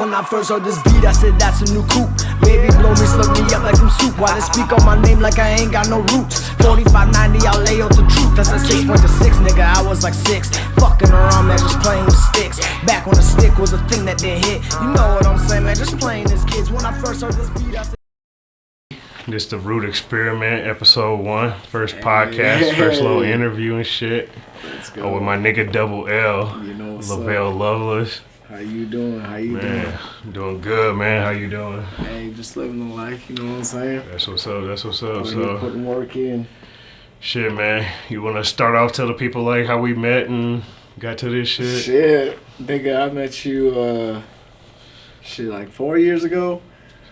When I first heard this beat, I said that's a new coupe. Baby, blow me, slurp me up like some soup. Why they speak on my name like I ain't got no roots? 4590, I'll lay out the truth. That's a 6.6, nigga, I was like 6. Fucking around, man, just playing with sticks. Back when the stick was a thing that didn't hit. You know what I'm saying, man, just playing as kids. When I first heard this beat, I said... This the Root Experiment, episode 1. First podcast, first little interview and shit. Let's go. With my nigga Double L, You know what's Lavell, up. Loveless. How you doing? How you Man, I'm doing good, man. How you doing? doing? Hey, just living the life, you know what I'm saying? That's what's up, that's what's up. So putting work in. Shit, man. You want to start off, tell the people like how we met and got to this shit? Shit, nigga, I met you, like 4 years ago.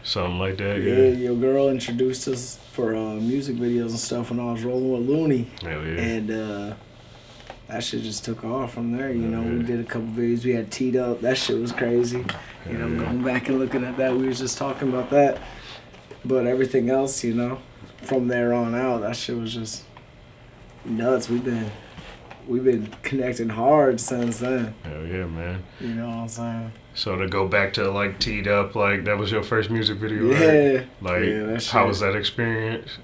Something like that, Yeah, yeah. your girl introduced us for music videos and stuff when I was rolling with Looney. Hell yeah. And that shit just took off from there, you know. Yeah. We did a couple videos. We had Teed Up. That shit was crazy. You know, going back and looking at that, we was just talking about that. But everything else, you know, from there on out, that shit was just nuts. We've been connecting hard since then. Hell yeah, man. You know what I'm saying? So to go back to like Teed Up, like that was your first music video, Yeah. right? Like, Yeah, that shit. how was that experience?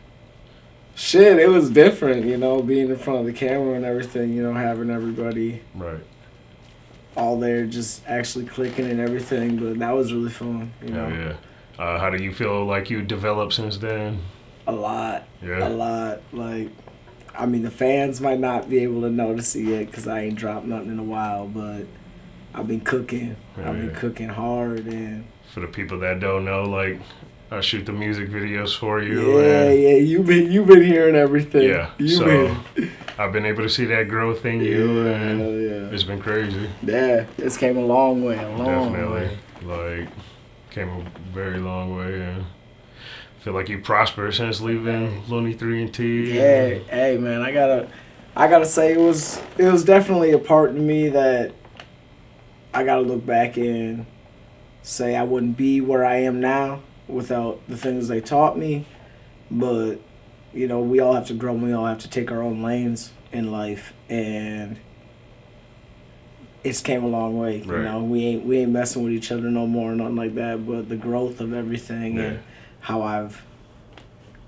Shit, it was different, you know, being in front of the camera and everything, you know, having everybody Right. all there just actually clicking and everything. But that was really fun, you know. Hell yeah. How do you feel like you developed since then? A lot. Yeah. A lot. Like, I mean, the fans might not be able to notice it yet because I ain't dropped nothing in a while, but I've been cooking. Yeah, I've been yeah. cooking hard. And For the people that don't know, like, I shoot the music videos for you. yeah, and you've been hearing everything. Yeah, You've so been. I've been able to see that growth in you, Yeah, and hell yeah. it's been crazy. Yeah, it's came a long way. A long Definitely. way. Like, came a very long way, and feel like you prospered since leaving Looney 3 and T. Yeah, hey man, I gotta say it was definitely a part of me that I gotta look back and say I wouldn't be where I am now without the things they taught me. But you know, we all have to grow. We all have to take our own lanes in life, and it's came a long way. Right. You know, we ain't messing with each other no more, nothing like that. But the growth of everything and how I've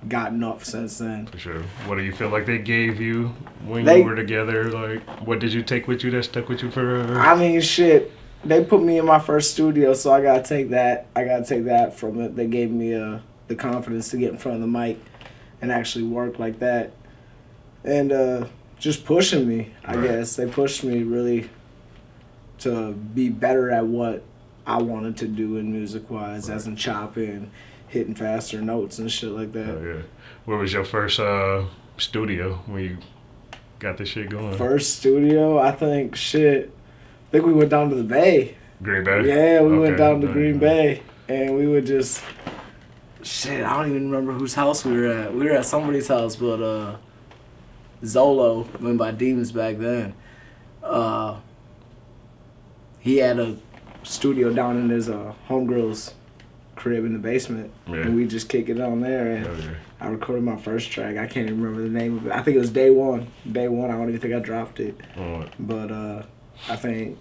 gotten up since then. For sure. What do you feel like they gave you when They- you were together? Like, what did you take with you that stuck with you forever? I mean, shit. They put me in my first studio, so I gotta take that. I gotta take that from it. They gave me the confidence to get in front of the mic and actually work like that, and just pushing me. I Right. guess they pushed me really to be better at what I wanted to do in music wise, as in chopping, hitting faster notes and shit like that. Oh, yeah. Where was your first studio when you got this shit going? First studio, I think we went down to the Bay. Green Bay? Yeah, we went Okay. down to Nice, Green nice. Bay, and we would just... Shit, I don't even remember whose house we were at. We were at somebody's house, but Zolo went by Demons back then. He had a studio down in his homegirl's crib in the basement, Yeah. and we just kick it on there, and Hell yeah. I recorded my first track. I can't even remember the name of it. I think it was Day One. Day One, I don't even think I dropped it. Oh, But I think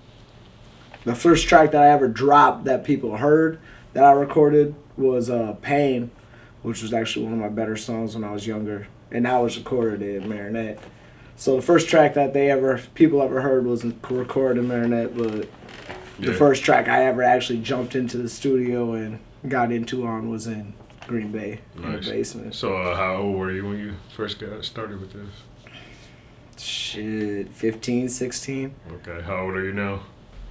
the first track that I ever dropped that people heard that I recorded was Pain, which was actually one of my better songs when I was younger. And that was recorded in Marinette. So the first track that people ever heard was recorded in Marinette, but the first track I ever actually jumped into the studio and got into on was in Green Bay, in Nice. the basement. So how old were you when you first got started with this? Shit, 15, 16, Okay, how old are you now?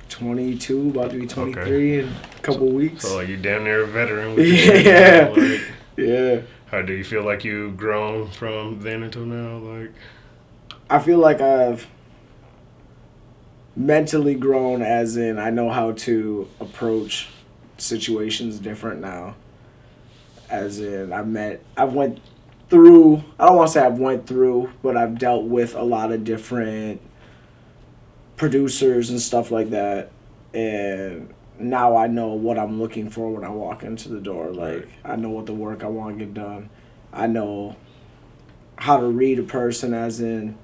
22, about to be 23 in a couple weeks. So like you damn near a veteran with this Yeah. shit, like, Yeah. how do you feel like you grown from then until now? Like, I feel like I've mentally grown, as in I know how to approach situations different now. As in I don't want to say I've went through, but I've dealt with a lot of different producers and stuff like that. And now I know what I'm looking for when I walk into the door. Like, I know what the work I want to get done. I know how to read a person, as in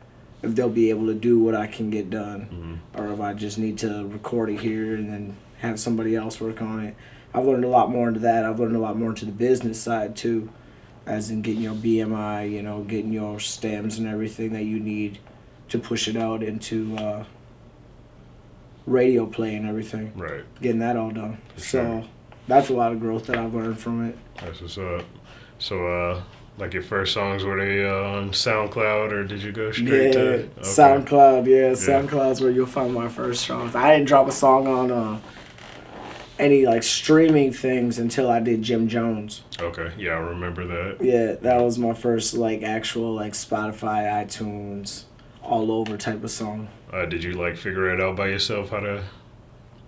if they'll be able to do what I can get done, or if I just need to record it here and then have somebody else work on it. I've learned a lot more into that. I've learned a lot more into the business side too, as in getting your BMI, getting your stems and everything that you need to push it out into radio play and everything. Right. Getting that all done. For So sure. that's a lot of growth that I've learned from it. That's what's up. So, like your first songs, were they on SoundCloud or did you go straight to? Okay. SoundCloud. Yeah, SoundCloud's where you'll find my first songs. I didn't drop a song on any like streaming things until I did Jim Jones. Okay, yeah, I remember that. Yeah, that was my first like actual like Spotify, iTunes, all over type of song. Did you like figure it out by yourself how to?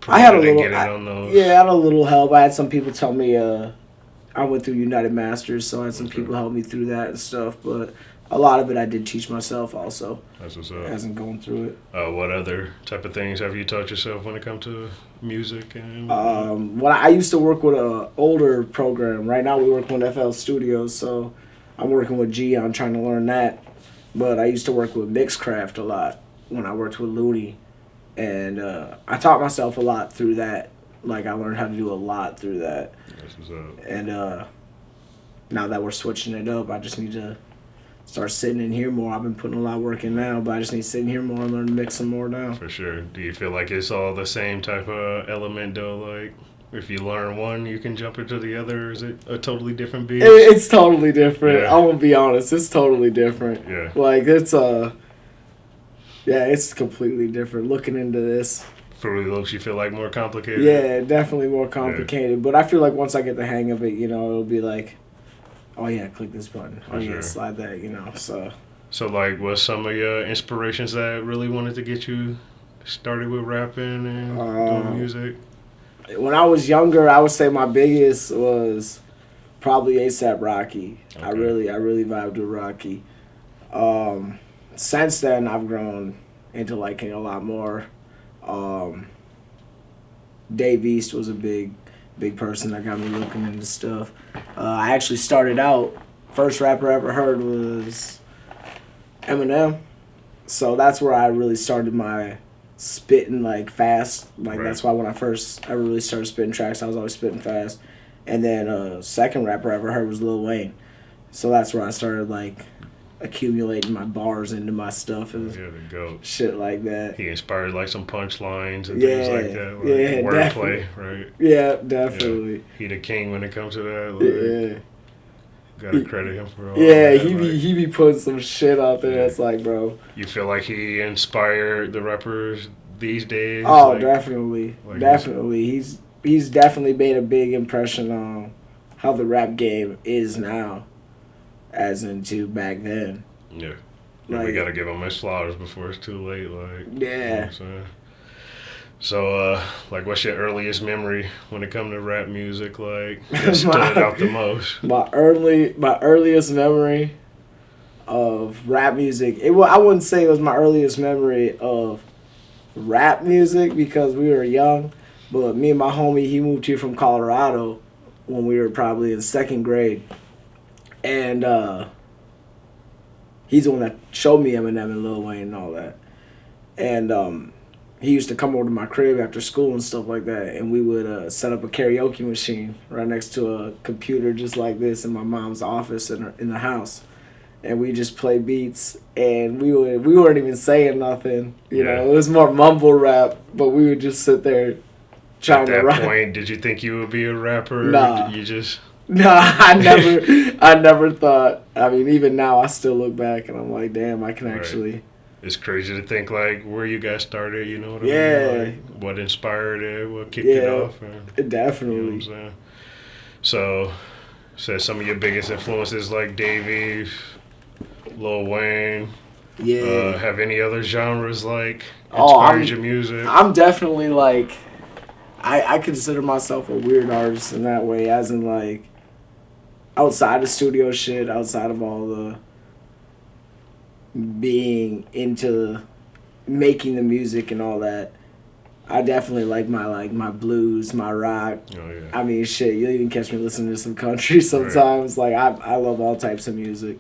I had a little. Get it on those? Yeah, I had a little help. I had some people tell me. I went through United Masters, so I had some people help me through that and stuff. But a lot of it I did teach myself also. That's what's up. As I'm going through it. What other type of things have you taught yourself when it comes to music? And when I used to work with a older program. Right now we work with FL Studios, so I'm working with G on trying to learn that. But I used to work with Mixcraft a lot when I worked with Looney. And I taught myself a lot through that. Like, I learned how to do a lot through that. That's what's up. And now that we're switching it up, I just need to start sitting in here more. I've been putting a lot of work in now, but I just need to sit in here more and learn to mix some more now. For sure. Do you feel like it's all the same type of element, though? Like, if you learn one, you can jump into the other? Or is it a totally different beat? It's totally different. Yeah. I'm going to be honest. It's totally different. Yeah. Like, it's it's completely different. Looking into this. Fruity Loops, you feel like more complicated? Yeah, definitely more complicated. Yeah. But I feel like once I get the hang of it, it'll be like, oh yeah, click this button. Oh yeah, slide that, so. So like, what's some of your inspirations that really wanted to get you started with rapping and doing music? When I was younger, I would say my biggest was probably A$AP Rocky. Okay. I really vibed with Rocky. Since then, I've grown into liking a lot more. Dave East was a big person that got me looking into stuff. I actually started out, first rapper I ever heard was Eminem. So that's where I really started my spitting like fast. Like That's why when I first ever really started spitting tracks, I was always spitting fast. And then second rapper I ever heard was Lil Wayne. So that's where I started like accumulating my bars into my stuff and the goat. Shit like that. He inspired like some punchlines and things like that. Like wordplay, right? Yeah, definitely. Yeah. He the king when it comes to that. Like, gotta credit him for all that. He be putting some shit out there that's like, bro. You feel like he inspired the rappers these days? Oh, like, definitely. Definitely. He's definitely made a big impression on how the rap game is now. As into back then. Yeah. Like, we gotta give him his flowers before it's too late. Like, yeah. So, like, what's your earliest memory when it comes to rap music? Like, that stood out the most? My earliest memory of rap music. I wouldn't say it was my earliest memory of rap music because we were young. But me and my homie, he moved here from Colorado when we were probably in second grade. And he's the one that showed me Eminem and Lil Wayne and all that. And he used to come over to my crib after school and stuff like that. And we would set up a karaoke machine right next to a computer just like this in my mom's office in the house. And we just play beats. And we weren't even saying nothing. You know, it was more mumble rap. But we would just sit there trying to rap. At that point, did you think you would be a rapper? Nah. You just... No, I never thought. I mean, even now, I still look back and I'm like, damn, I can actually. It's crazy to think like where you guys started. You know what I mean? Like, what inspired it? What kicked it off? And, definitely. You know what I'm saying? So some of your biggest influences like Davey, Lil Wayne. Yeah. Have any other genres like inspired your music? I'm definitely like. I consider myself a weird artist in that way, as in like outside of studio shit, outside of all the being into making the music and all that. I definitely like my blues, my rock. Oh yeah. I mean, shit, you'll even catch me listening to some country sometimes. Right. Like I love all types of music.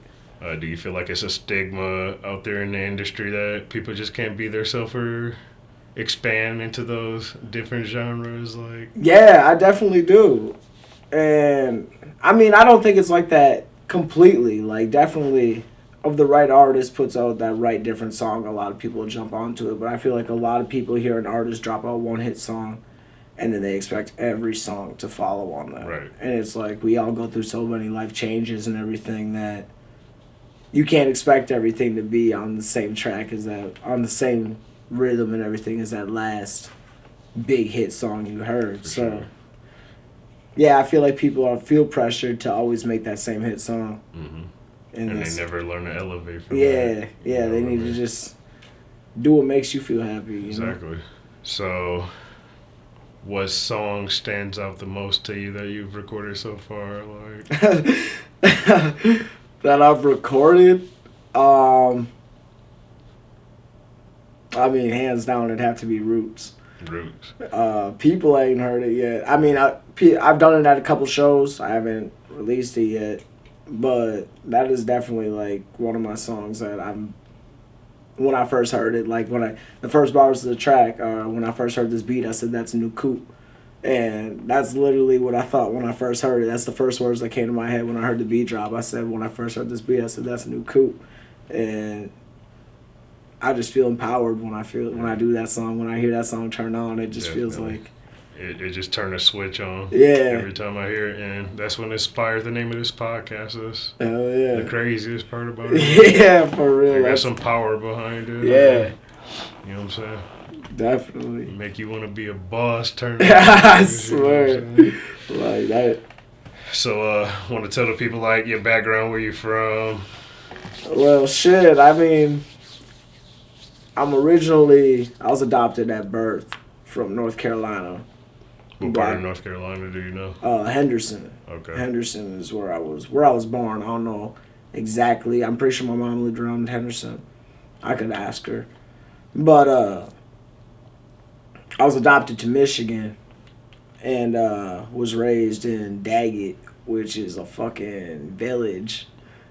Do you feel like it's a stigma out there in the industry that people just can't be their self or expand into those different genres? Like, Yeah, I definitely do. And I mean, I don't think it's like that completely. Like, definitely, if the right artist puts out that right different song, a lot of people will jump onto it. But I feel like a lot of people hear an artist drop out one hit song, and then they expect every song to follow on that. Right. And it's like we all go through so many life changes and everything that you can't expect everything to be on the same track as that, on the same rhythm and everything as that last big hit song you heard. For So, sure. yeah, I feel like people feel pressured to always make that same hit song. Mm-hmm. And they it's- never learn to elevate from yeah, that. yeah, You they know need what I to mean? just do what makes you feel happy. You Exactly. So, what song stands out the most to you that you've recorded so far? Like, know? That I've recorded. I mean, hands down, it'd have to be Roots. Roots. People ain't heard it yet. I mean, I've done it at a couple shows. I haven't released it yet, but that is definitely like one of my songs that I'm. When I first heard it, like the first bars of the track, when I first heard this beat, I said that's a new coupe, and that's literally what I thought when I first heard it. That's the first words that came to my head when I heard the beat drop. I said when I first heard this beat, I said that's a new coupe, and I just feel empowered when I do that song. When I hear that song turn on, it just feels Definitely. like It just turned a switch on. Yeah. Every time I hear it, and that's what inspired the name of this podcast. That's hell the yeah, craziest part about it. yeah, for real. They got That's- some power behind it. Yeah, You know what I'm saying? definitely. Make you want to be a boss, turn. I swear, like that. So, want to tell the people like your background, where you from? Well, shit. I mean, I was adopted at birth from North Carolina. What part of North Carolina do you know? Henderson. Okay. Henderson is where I was born. I don't know exactly. I'm pretty sure my mom lived around Henderson. I could ask her. But I was adopted to Michigan and was raised in Daggett, which is a fucking village.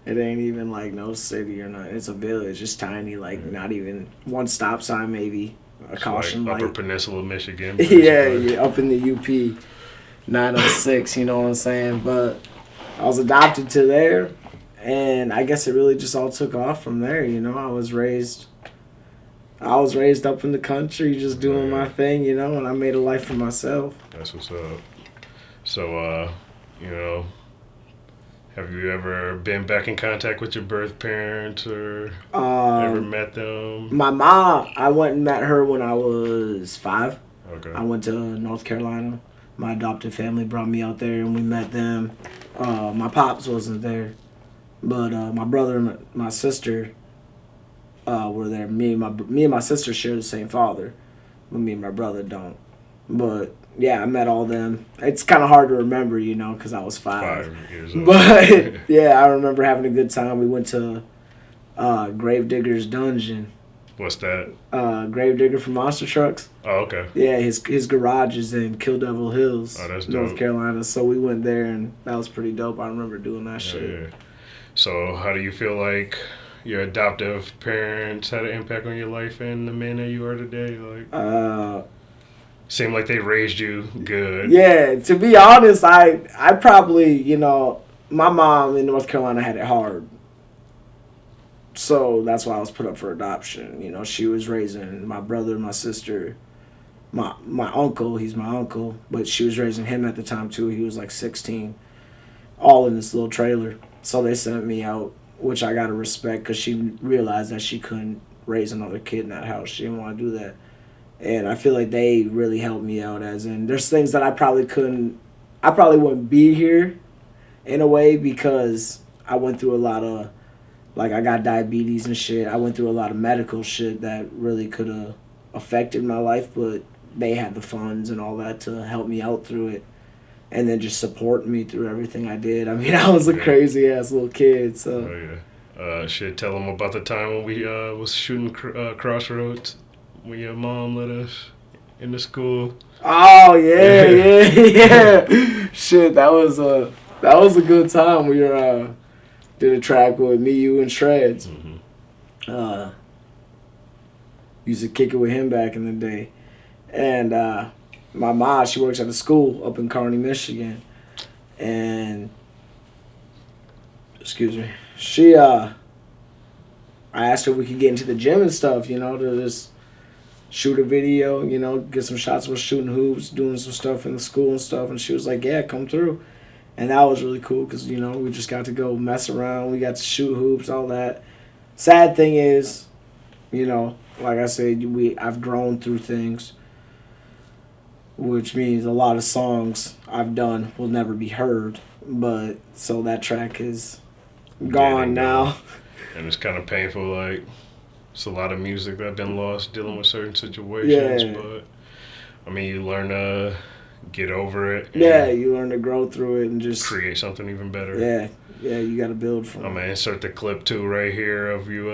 It ain't even like no city or nothing. It's a village. It's tiny, like not even one stop sign maybe. A caution like Upper light. Peninsula, Michigan. Yeah, basically. yeah, up in the UP 906, you know what I'm saying? But I was adopted to there, and I guess it really just all took off from there, you know? I was raised up in the country just doing my thing, you know, and I made a life for myself. That's what's up. So, you know, have you ever been back in contact with your birth parents or ever met them? My mom, I went and met her when I was 5. Okay. I went to North Carolina. My adopted family brought me out there, and we met them. My pops wasn't there, but my brother and my sister were there. Me and my sister share the same father, but me and my brother don't. But yeah, I met all them. It's kind of hard to remember, you know, because I was 5. 5 years old. But yeah, I remember having a good time. We went to Gravedigger's Dungeon. What's that? Gravedigger from Monster Trucks. Oh, okay. Yeah, his garage is in Kill Devil Hills, Oh, that's North dope. Carolina. So we went there, and that was pretty dope. I remember doing that shit. Yeah. So, how do you feel like your adoptive parents had an impact on your life and the man that you are today? Like, seemed like they raised you good. Yeah, to be honest, I probably, you know, my mom in North Carolina had it hard. So that's why I was put up for adoption. You know, she was raising my brother, my sister, my uncle. He's my uncle, but she was raising him at the time too. He was like 16, all in this little trailer. So they sent me out, which I gotta respect because she realized that she couldn't raise another kid in that house. She didn't want to do that. And I feel like they really helped me out, as in there's things that I probably wouldn't be here in a way because I went through a lot of, like, I got diabetes and shit. I went through a lot of medical shit that really could have affected my life, but they had the funds and all that to help me out through it and then just support me through everything I did. I mean, I was a crazy ass little kid, so. Oh, yeah. Shit, tell them about the time when we was shooting Crossroads when your mom let us in the school. Oh yeah, yeah. Shit, that was a good time. We were did a track with me, you, and Shreds. Mm-hmm. Used to kick it with him back in the day. And my mom, she works at a school up in Kearney, Michigan. And, excuse me, I asked her if we could get into the gym and stuff, you know, to just shoot a video, you know, get some shots of us shooting hoops, doing some stuff in the school and stuff. And she was like, yeah, come through. And that was really cool because, you know, we just got to go mess around. We got to shoot hoops, all that. Sad thing is, you know, like I said, I've grown through things, which means a lot of songs I've done will never be heard. But so that track is gone now. And it's kind of painful, like, it's a lot of music that's been lost dealing with certain situations. Yeah. But, I mean, you learn to get over it. Yeah, you learn to grow through it and just create something even better. Yeah, you got to build from it. I'm going to insert the clip, too, right here of you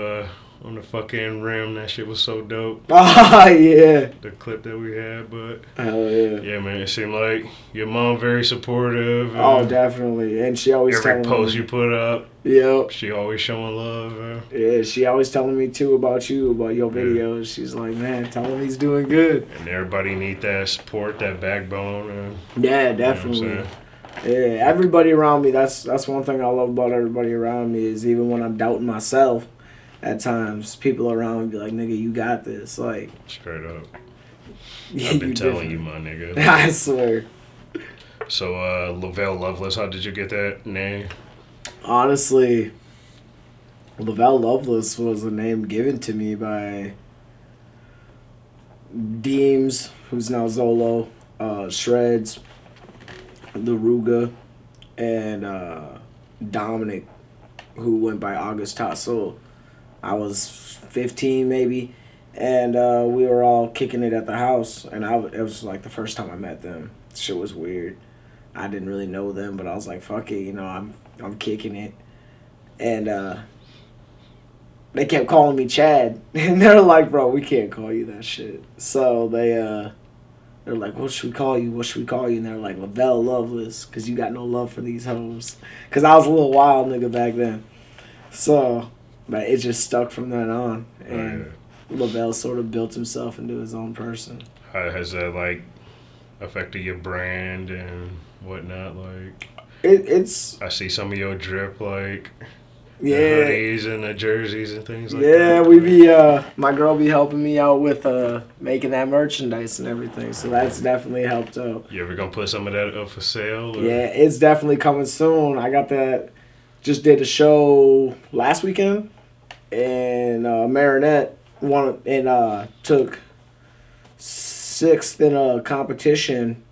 on the fucking rim. That shit was so dope. Ah, yeah. The clip that we had, but hell yeah. Yeah, man, it seemed like your mom very supportive. Oh, definitely. And she always every post you put up. Yep. She always showing love. Yeah, she always telling me too about your videos. She's like, man, tell him he's doing good. And everybody need that support, that backbone. Yeah, definitely. You know yeah, everybody around me. That's one thing I love about everybody around me is even when I'm doubting myself. At times, people around me be like, nigga, you got this. Like, straight up. Yeah, I've been telling you, my nigga. I swear. So, Lavell Loveless, how did you get that name? Honestly, Lavell Loveless was a name given to me by Deems, who's now Zolo, Shreds, LaRuga, and Dominic, who went by August Tasso. I was 15 maybe, and we were all kicking it at the house, and it was like the first time I met them. Shit was weird. I didn't really know them, but I was like, fuck it, you know, I'm kicking it. And they kept calling me Chad, and they're like, bro, we can't call you that shit. So they're like, what should we call you? What should we call you? And they're like, Lavell Loveless, because you got no love for these hoes. Because I was a little wild nigga back then. So... But it just stuck from then on, and Lavell sort of built himself into his own person. How has that like affected your brand and whatnot? Like, it's. I see some of your drip, like Yeah. the hoodies and the jerseys and things like that. Yeah, we be my girl be helping me out with making that merchandise and everything, so that's definitely helped out. You ever gonna put some of that up for sale? Or? Yeah, it's definitely coming soon. I got that. Just did a show last weekend. And Marinette won and took 6th in a competition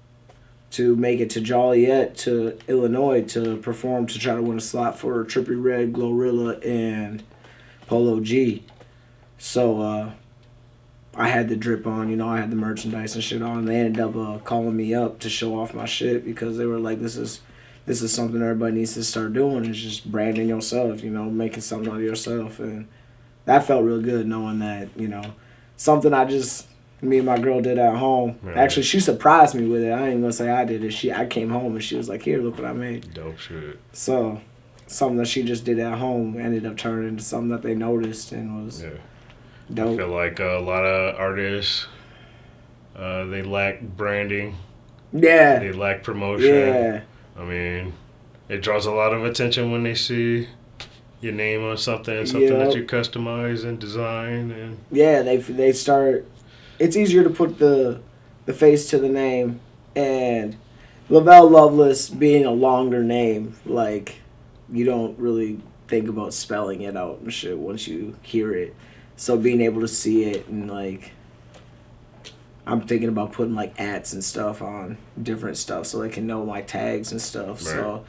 to make it to Joliet to Illinois to perform to try to win a slot for Trippie Redd, Glorilla, and Polo G. So I had the drip on, you know, I had the merchandise and shit on. And they ended up calling me up to show off my shit because they were like, this is something everybody needs to start doing. It's just branding yourself, you know, making something out of yourself. And that felt real good knowing that, you know, something me and my girl did at home. Right. Actually, she surprised me with it. I ain't gonna say I did it. I came home and she was like, here, look what I made. Dope shit. So, something that she just did at home ended up turning into something that they noticed and was dope. I feel like a lot of artists, they lack branding. Yeah. They lack promotion. Yeah. I mean, it draws a lot of attention when they see your name on something that you customize and design. And yeah, they start. It's easier to put the face to the name, and Lavell Loveless being a longer name, like you don't really think about spelling it out and shit once you hear it. So being able to see it and like. I'm thinking about putting like ats and stuff on different stuff so they can know my tags and stuff. Right. So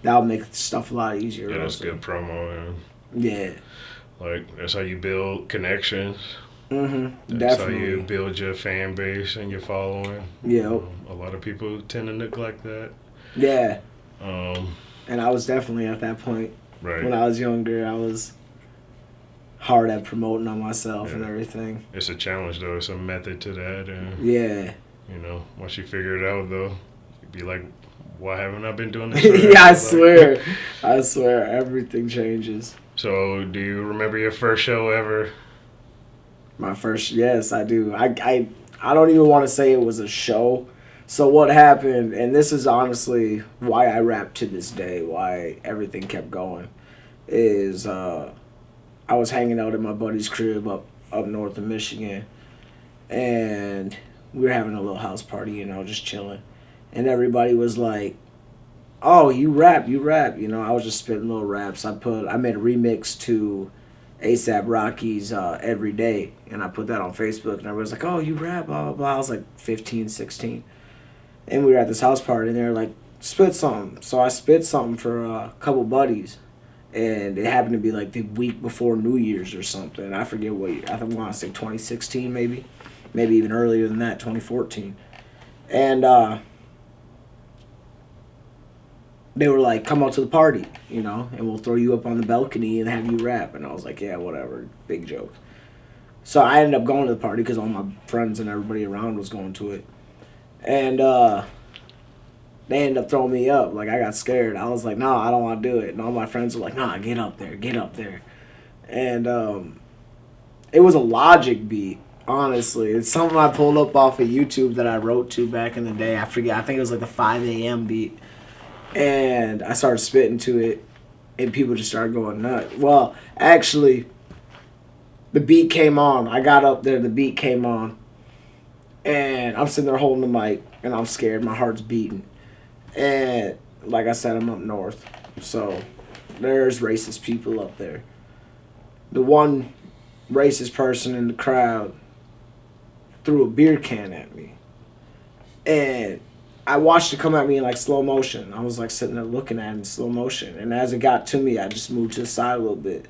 that'll make stuff a lot easier. Yeah, that's good promo, man. Yeah. Like, that's how you build connections. Mm-hmm. That's Definitely. how you build your fan base and your following. Yeah. A lot of people tend to neglect that. Yeah. And I was definitely at that point. Right. When I was younger, I was hard at promoting on myself and everything. It's a challenge, though. It's a method to that. And, yeah. You know, once you figure it out, though, you'd be like, why haven't I been doing this? Yeah, I swear, everything changes. So, do you remember your first show ever? My first, yes, I do. I don't even want to say it was a show. So what happened, and this is honestly why I rap to this day, why everything kept going, is I was hanging out at my buddy's crib up north of Michigan, and we were having a little house party, just chilling, and everybody was like, "Oh, you rap, you rap," I was just spitting little raps. I made a remix to ASAP Rocky's Every Day, and I put that on Facebook, and everybody was like, "Oh, you rap, blah, blah, blah." I was like 15, 16. And we were at this house party, and they were like, "Spit something." So I spit something for a couple buddies, and it happened to be like the week before New Year's or something. I forget what year. I want to say 2016 maybe even earlier than that, 2014. And they were like, "Come out to the party, and we'll throw you up on the balcony and have you rap." And I was like, "Yeah, whatever, big joke." So I ended up going to the party because all my friends and everybody around was going to it. And they ended up throwing me up. Like, I got scared. I was like, "No, I don't want to do it." And all my friends were like, "Nah, get up there, get up there." And it was a Logic beat, honestly. It's something I pulled up off of YouTube that I wrote to back in the day. I forget. I think it was like the 5 a.m. beat. And I started spitting to it, and people just started going nuts. Well, actually, the beat came on. I got up there, the beat came on. And I'm sitting there holding the mic, and I'm scared. My heart's beating. And like I said, I'm up north. So there's racist people up there. The one racist person in the crowd threw a beer can at me. And I watched it come at me in like slow motion. I was like sitting there looking at it in slow motion. And as it got to me, I just moved to the side a little bit.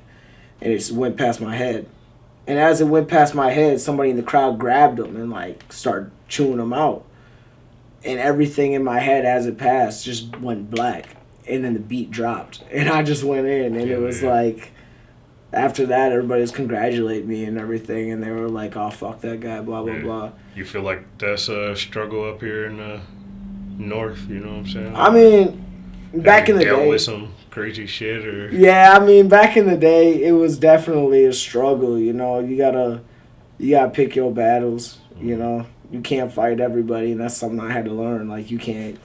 And it just went past my head. And as it went past my head, somebody in the crowd grabbed him and like started chewing him out. And everything in my head as it passed just went black. And then the beat dropped. And I just went in. And it was like, after that, everybody was congratulating me and everything. And they were like, "Oh, fuck that guy, blah, blah, blah." You feel like that's a struggle up here in the north, you know what I'm saying? I mean, back in the day, with some crazy shit, or yeah, I mean, back in the day, it was definitely a struggle. You gotta pick your battles. You can't fight everybody, and that's something I had to learn. Like, you can't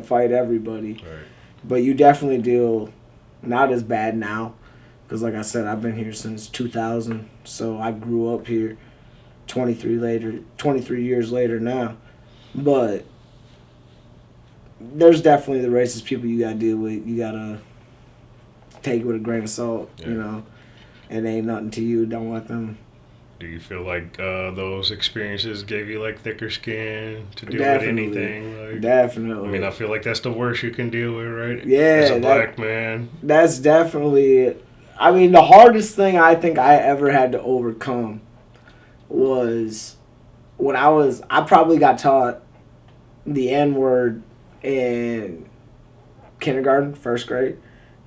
fight everybody, right. But you definitely deal not as bad now, because like I said, I've been here since 2000, so I grew up here. 23 years later now, but there's definitely the racist people you gotta deal with. You gotta take it with a grain of salt, It ain't nothing to you. Don't let them. Do you feel like those experiences gave you like thicker skin to deal Definitely. with anything? Like, Definitely. I mean, I feel like that's the worst you can deal with, right? Yeah. As a black man. That's definitely it. I mean, the hardest thing I think I ever had to overcome was when I probably got taught the N-word in kindergarten, first grade.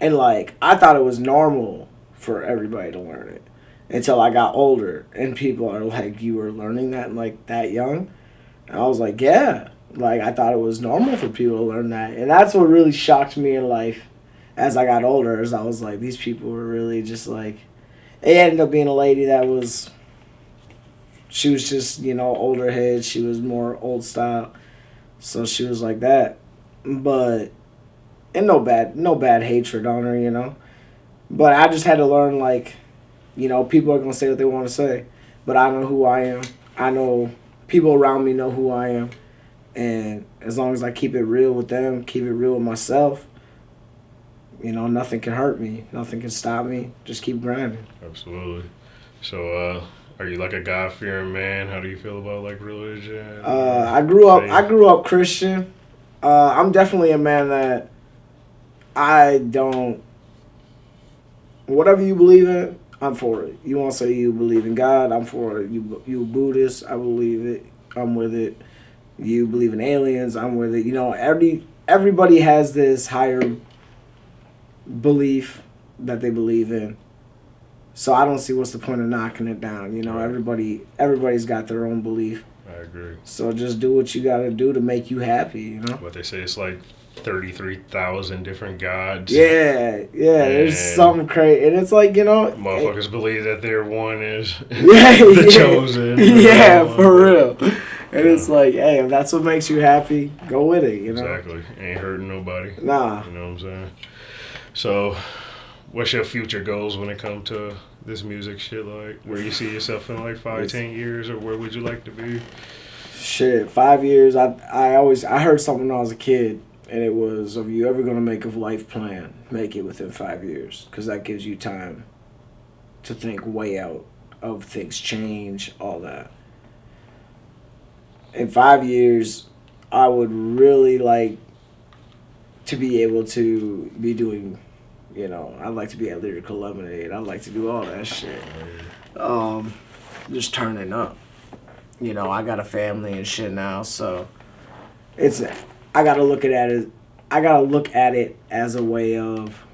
And, like, I thought it was normal for everybody to learn it until I got older. And people are like, "You were learning that, like, that young?" And I was like, "Yeah." Like, I thought it was normal for people to learn that. And that's what really shocked me in life as I got older, is I was like, these people were really just, like... It ended up being a lady that was... She was just, older head. She was more old style. So she was like that. But... And no bad hatred on her, But I just had to learn, like, people are going to say what they want to say. But I know who I am. I know people around me know who I am. And as long as I keep it real with them, keep it real with myself, nothing can hurt me. Nothing can stop me. Just keep grinding. Absolutely. So, are you like a God-fearing man? How do you feel about like religion? I grew up Christian. I'm definitely a man that I don't... Whatever you believe in, I'm for it. You want to say you believe in God, I'm for it. You Buddhist, I believe it. I'm with it. You believe in aliens, I'm with it. Everybody has this higher belief that they believe in. So I don't see what's the point of knocking it down. Everybody's got their own belief. I agree. So just do what you got to do to make you happy, But they say it's like 33,000 different gods. Yeah, there's something crazy. And it's like, motherfuckers believe that their one is yeah, the chosen. Yeah, for real. And it's like, hey, if that's what makes you happy, go with it, Exactly. Ain't hurting nobody. Nah. You know what I'm saying? So, what's your future goals when it comes to this music shit? Like, where you see yourself in like 5-10 years, or where would you like to be? Shit, 5 years. I heard something when I was a kid, and it was, if you ever gonna make a life plan, make it within 5 years, because that gives you time to think way out of things change, all that. In 5 years, I would really like to be able to be doing, I'd like to be at Lyrical Lemonade. I'd like to do all that shit. Just turning up. I got a family and shit now, so I gotta look at it as a way of,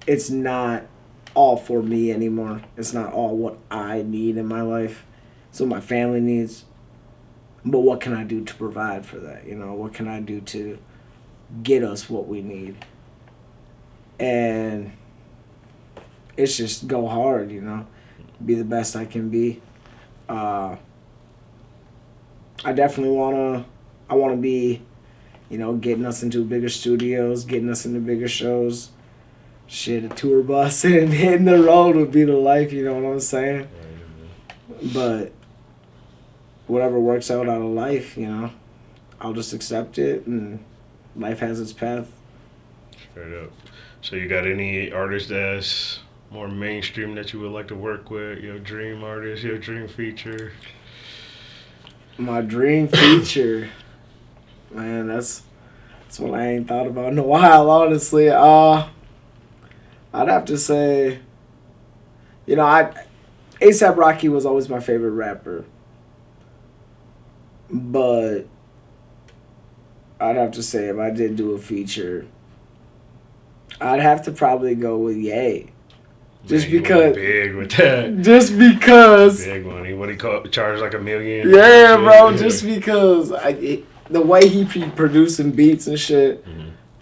it's not all for me anymore. It's not all what I need in my life. It's what my family needs. But what can I do to provide for that? What can I do to get us what we need? And it's just go hard, be the best I can be. I definitely want to be, getting us into bigger studios, getting us into bigger shows. Shit, a tour bus and hitting the road would be the life, you know what I'm saying? But whatever works out of life, I'll just accept it, and life has its path. Straight up. So you got any artists that's more mainstream that you would like to work with? Your dream artist, your dream feature? My dream feature, man, that's what I ain't thought about in a while, honestly. I'd have to say, A$AP Rocky was always my favorite rapper. But I'd have to say, if I did do a feature, I'd have to probably go with Ye. Just because. Big with that. Just because. Big money. What he charge like $1 million? Yeah, bro. Yeah. Just because the way he producing beats and shit,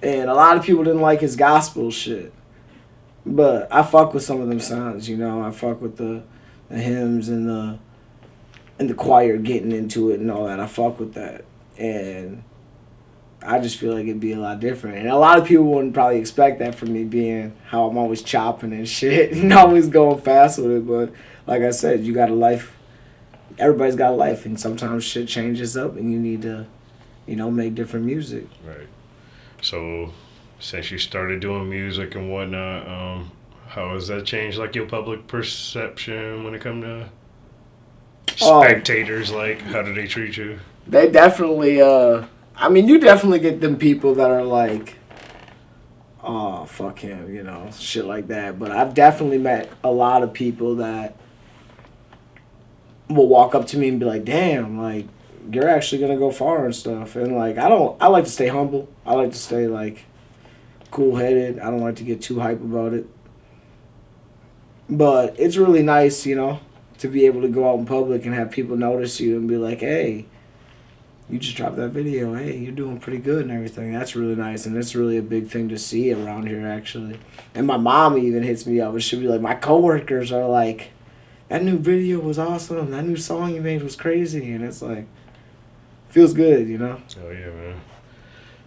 and a lot of people didn't like his gospel shit, but I fuck with some of them sounds. I fuck with the hymns and the choir getting into it and all that. I fuck with that, and I just feel like it'd be a lot different. And a lot of people wouldn't probably expect that from me, being how I'm always chopping and shit and always going fast with it. But like I said, you got a life. Everybody's got a life, and sometimes shit changes up, and you need to, make different music. Right. So, since you started doing music and whatnot, how has that changed, like, your public perception when it comes to spectators? Like, how do they treat you? They definitely, you definitely get them people that are like, oh, fuck him, shit like that. But I've definitely met a lot of people that will walk up to me and be like, damn, like, you're actually going to go far and stuff. And, like, I like to stay humble. I like to stay, like, cool-headed. I don't like to get too hype about it. But it's really nice, to be able to go out in public and have people notice you and be like, hey, you just dropped that video. Hey, you're doing pretty good and everything. That's really nice, and it's really a big thing to see around here, actually. And my mom even hits me up, and she'll be like, my coworkers are like, that new video was awesome. That new song you made was crazy. And it's like, feels good, Oh, yeah, man.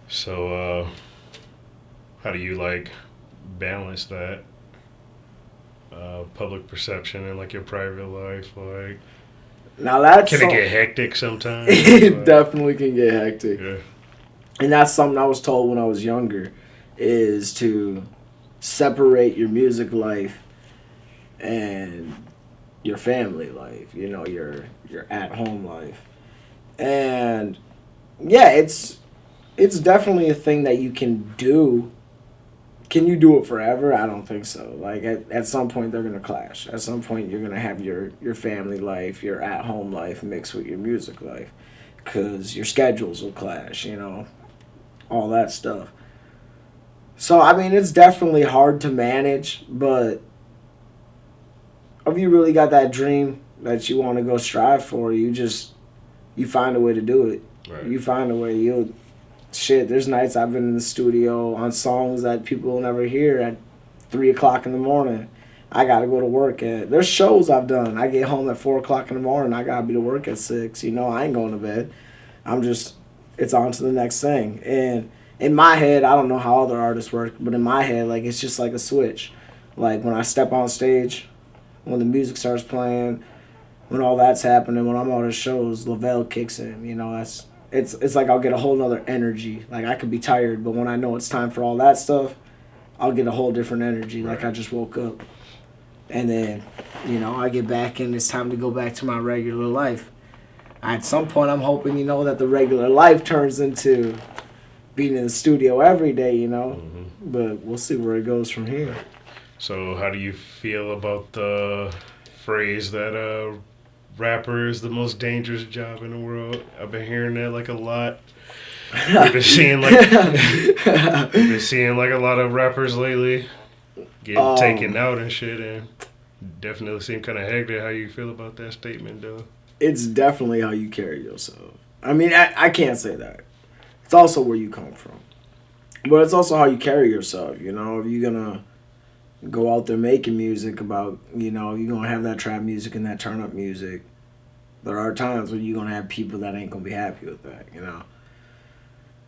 So, how do you, like, balance that public perception and, like, your private life? Like, now that's can it get hectic sometimes? It definitely can get hectic. Yeah. And that's something I was told when I was younger, is to separate your music life and your family life, your at-home life. And yeah, it's definitely a thing that you can do. Can you do it forever? I don't think so. Like, at some point, they're going to clash. At some point, you're going to have your family life, your at-home life mixed with your music life, because your schedules will clash, all that stuff. So, it's definitely hard to manage, but if you really got that dream that you want to go strive for, you find a way to do it. Right. You find a way. You'll shit, there's nights I've been in the studio on songs that people will never hear at 3 o'clock in the morning. I gotta go to work at. There's shows I've done. I get home at 4 o'clock in the morning. I gotta be to work at 6. You know, I ain't going to bed. I'm just, it's on to the next thing. And in my head, I don't know how other artists work, but in my head, like, it's just like a switch. Like, when I step on stage, when the music starts playing, when all that's happening, when I'm on the shows, Lavell kicks in. You know, it's like I'll get a whole nother energy. Like, I could be tired, but when I know it's time for all that stuff, I'll get a whole different energy. Like, I just woke up. And then, you know, I get back and it's time to go back to my regular life. At some point, I'm hoping, you know, that the regular life turns into being in the studio every day, you know. Mm-hmm. But we'll see where it goes from here. So how do you feel about the phrase that rapper is the most dangerous job in the world? I've been hearing that like a lot. We've been seeing like a lot of rappers lately getting taken out and shit, and definitely seem kind of hectic. How you feel about that statement, though? It's definitely how you carry yourself. I mean, I can't say that. It's also where you come from. But it's also how you carry yourself, you know? If you're going to go out there making music about, you know, you're going to have that trap music and that turn-up music, there are times when you're going to have people that ain't going to be happy with that, you know?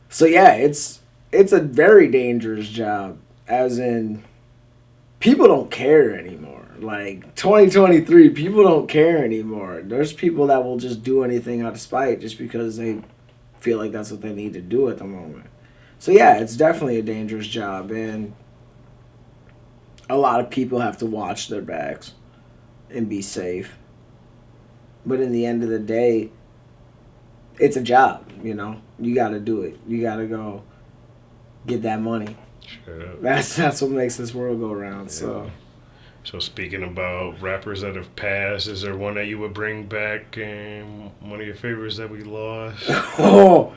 So, yeah, it's a very dangerous job, as in people don't care anymore. Like, 2023, people don't care anymore. There's people that will just do anything out of spite just because they feel like that's what they need to do at the moment. So, yeah, it's definitely a dangerous job, and a lot of people have to watch their backs and be safe. But in the end of the day, it's a job, you know? You got to do it. You got to go get that money. That's what makes this world go around, yeah. So speaking about rappers that have passed, is there one that you would bring back, and one of your favorites that we lost? Oh,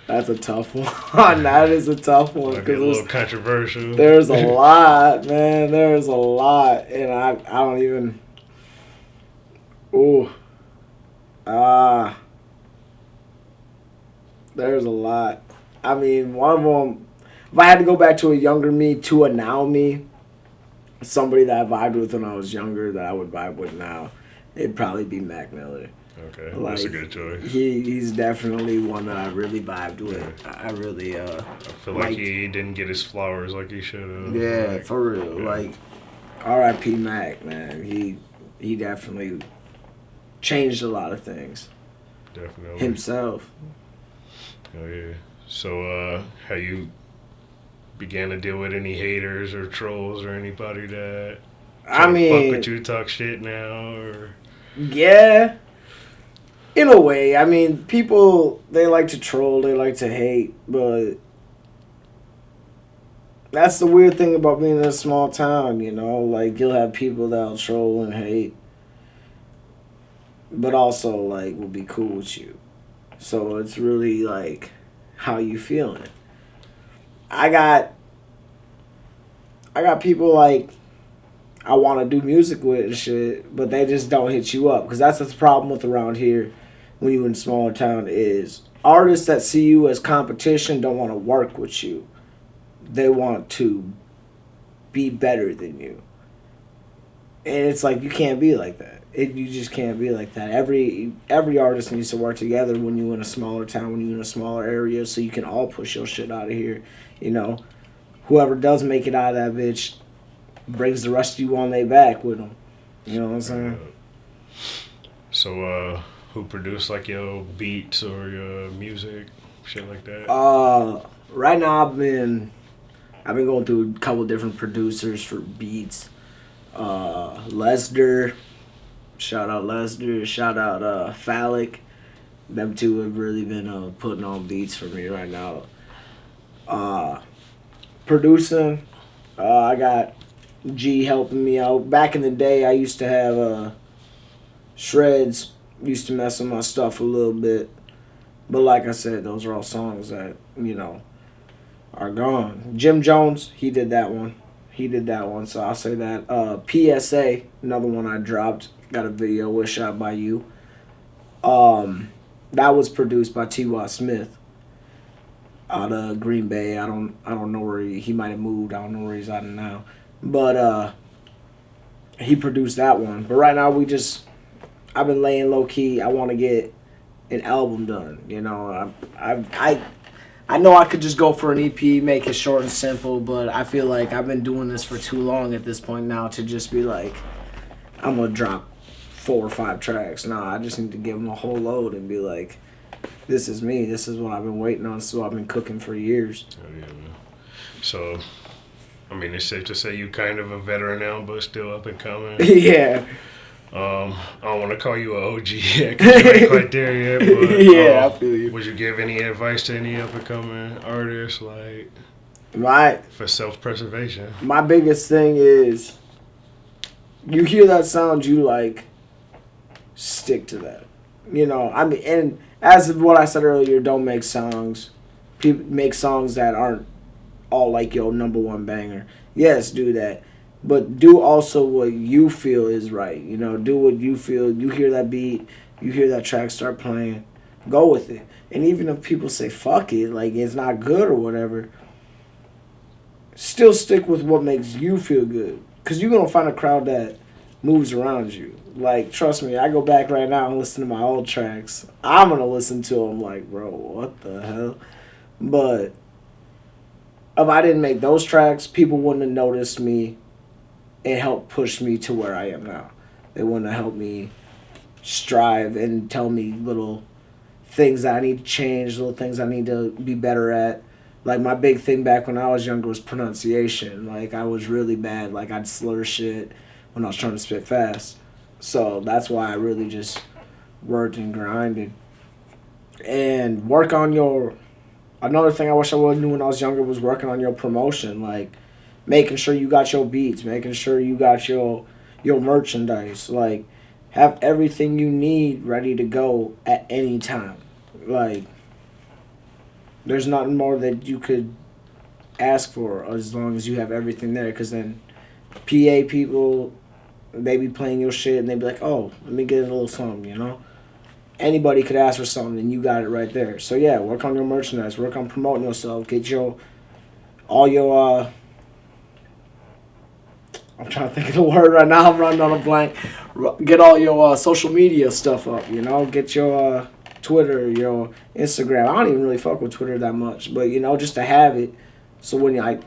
that's a tough one. That is a tough one. Might be a little controversial. There's a lot, man. There's a lot, and I don't even. Ooh. There's a lot. I mean, one of them. If I had to go back to a younger me, to a now me, somebody that I vibed with when I was younger that I would vibe with now, it'd probably be Mac Miller. Okay, like, that's a good choice. He's definitely one that I really vibed with. Yeah. I really I feel like he didn't get his flowers like he should have. Yeah, like, for real. Yeah. Like, R.I.P. Mac, man. He definitely changed a lot of things. Definitely. Himself. Oh yeah. So how you began to deal with any haters or trolls or anybody that fuck with you, talk shit now, or? Yeah, in a way. I mean, people, they like to troll, they like to hate, but that's the weird thing about being in a small town, you know? Like, you'll have people that'll troll and hate, but also, like, will be cool with you. So it's really, like, how you feeling. I got people like I want to do music with and shit, but they just don't hit you up, because that's the problem with around here when you're in a smaller town is artists that see you as competition don't want to work with you. They want to be better than you. And it's like, you can't be like that. You just can't be like that. Every artist needs to work together when you're in a smaller town, when you're in a smaller area, so you can all push your shit out of here, you know? Whoever does make it out of that bitch brings the rest of you on their back with them. You know what I'm saying? So, who produced like your beats or your music, shit like that? Right now I've been going through a couple different producers for beats. Lesder, shout out Lesder, shout out Phallic. Them two have really been putting on beats for me right now. Producing, I got G helping me out. Back in the day, I used to have Shreds, used to mess with my stuff a little bit. But like I said, those are all songs that, you know, are gone. Jim Jones, he did that one. So I'll say that. PSA, another one I dropped, got a video with Shot by You. That was produced by T.Y. Smith. out of Green Bay. I don't know where he might have moved. I don't know where he's at now. But he produced that one. But right now I've been laying low key. I want to get an album done. You know, I know I could just go for an EP, make it short and simple, but I feel like I've been doing this for too long at this point now to just be like, I'm gonna drop 4 or 5 tracks. Nah, I just need to give them a whole load and be like, this is me. This is what I've been waiting on. This is what I've been cooking for years. Oh, yeah, man. So, I mean, it's safe to say you kind of a veteran now, but still up and coming. Yeah. I don't want to call you an OG yet because you ain't quite there yet. But, yeah, I feel you. Would you give any advice to any up and coming artists, like, for self-preservation? My biggest thing is, you hear that sound, you like, stick to that. You know, I mean, and as of what I said earlier, don't make songs. Make songs that aren't all like your number one banger. Yes, do that. But do also what you feel is right. You know, do what you feel. You hear that beat, you hear that track start playing, go with it. And even if people say, fuck it, like it's not good or whatever, still stick with what makes you feel good. Because you're going to find a crowd that moves around you. Like, trust me, I go back right now and listen to my old tracks. I'm going to listen to them like, bro, what the hell? But if I didn't make those tracks, people wouldn't have noticed me and helped push me to where I am now. They wouldn't have helped me strive and tell me little things that I need to change, little things I need to be better at. Like, my big thing back when I was younger was pronunciation. Like, I was really bad. Like, I'd slur shit when I was trying to spit fast. So that's why I really just worked and grinded. And work on your... Another thing I wish I would have knew when I was younger was working on your promotion. Like, making sure you got your beats, making sure you got your merchandise. Like, have everything you need ready to go at any time. Like, there's nothing more that you could ask for as long as you have everything there. Because then PA people, they be playing your shit and they be like, oh, let me get a little something, you know? Anybody could ask for something and you got it right there. So yeah, work on your merchandise, work on promoting yourself, get all your I'm trying to think of the word right now, I'm running on a blank. Get all your social media stuff up, you know? Get your Twitter, your Instagram. I don't even really fuck with Twitter that much, but you know, just to have it, so when I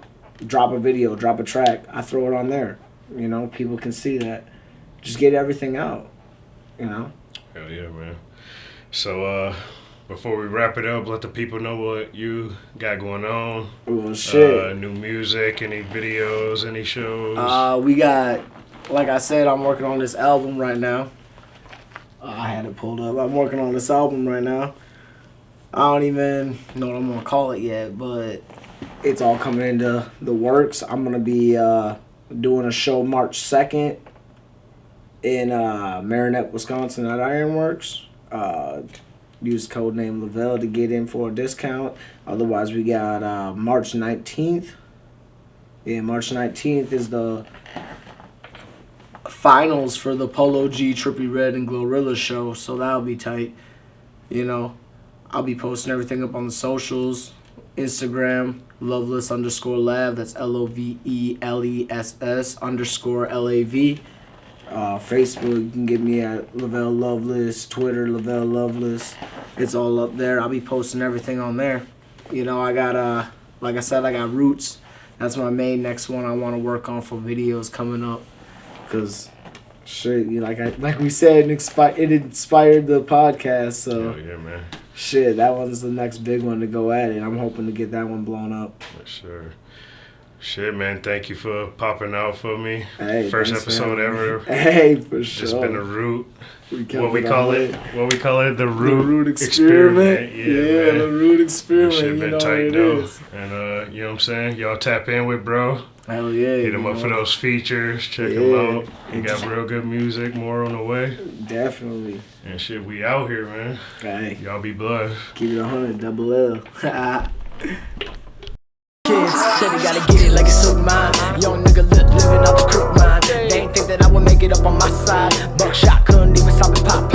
drop a video, drop a track, I throw it on there. You know, people can see that. Just get everything out, you know? Hell yeah, man. So, before we wrap it up, let the people know what you got going on. Well, shit. New music, any videos, any shows? We got, like I said, I'm working on this album right now. I had it pulled up. I'm working on this album right now. I don't even know what I'm going to call it yet, but it's all coming into the works. I'm going to be doing a show March 2nd in Marinette, Wisconsin at Ironworks. Use code name Lavell to get in for a discount. Otherwise, we got March 19th. Yeah, March 19th is the finals for the Polo G, Trippie Redd, and Glorilla show, so that'll be tight. You know, I'll be posting everything up on the socials. Instagram, Loveless_Lav. That's LOVELESS_LAV. Facebook, you can get me at Lavell Loveless. Twitter, Lavell Loveless. It's all up there. I'll be posting everything on there. You know, I got, like I said, I got Roots. That's my main next one I want to work on for videos coming up. Because, shit, you know, like we said, it inspired the podcast. So, yeah, man. Shit, that one's the next big one to go at it. I'm hoping to get that one blown up. For sure. Shit, man, thank you for popping out for me. Hey, first episode ever. Hey, for sure. It's been a root. What we call it, the root experiment. Yeah, the root experiment. Shit you been know tight what it though. is. And you know what I'm saying? Y'all tap in with bro. Hell yeah. Hit him up for those features. Check him out. He got real good music. More on the way. Definitely. And shit, we out here, man. Hey. Y'all be blessed. Keep it 100, double L. Kids steady gotta get it like it's so mine. Young nigga living out the crook mine. They ain't think that I would make it up on my side. Buckshot couldn't even stop it, pop.